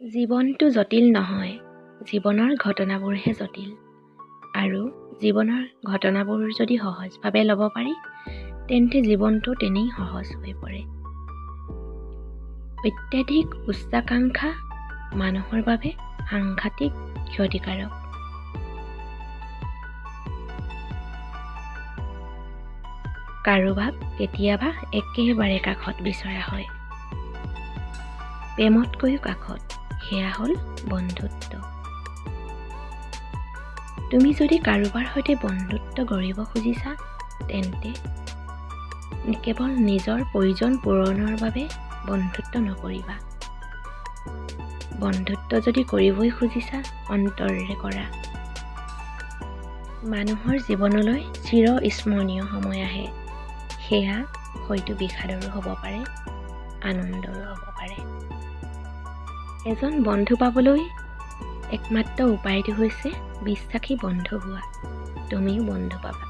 জীৱনটো জটিল নহয়, জীৱনৰ ঘটনাবোৰহে জটিল। আৰু জীৱনৰ ঘটনাবোৰ যদি সহজভাৱে ল'ব পাৰি, তেন্তে জীৱনটো তেনেই সহজ হৈ পৰে। অত্যাধিক উচ্চাকাংক্ষা মানুহৰ বাবে সাংঘাতিক ক্ষতিকাৰক। কাৰোবাক কেতিয়াবা একেবাৰে কাষত বিচৰা হয়, প্ৰেমতকৈও কাষত। সেয়া হ'ল বন্ধুত্ব। তুমি যদি কাৰোবাৰ সৈতে বন্ধুত্ব গঢ়িব খুজিছা, তেন্তে কেৱল নিজৰ প্ৰয়োজন পূৰণৰ বাবে বন্ধুত্ব নকৰিবা। বন্ধুত্ব যদি কৰিবই খুজিছা, অন্তৰেৰে কৰা। মানুহৰ জীৱনলৈ চিৰস্মৰণীয় সময় আহে। সেয়া হয়তো বিষাদৰো হ'ব পাৰে, আনন্দৰো হ'ব পাৰে। এজন বন্ধু পাবলৈ একমাত্ৰ উপায়টো হৈছে বিশ্বাসী বন্ধু হোৱা। তুমিও বন্ধু পাবা।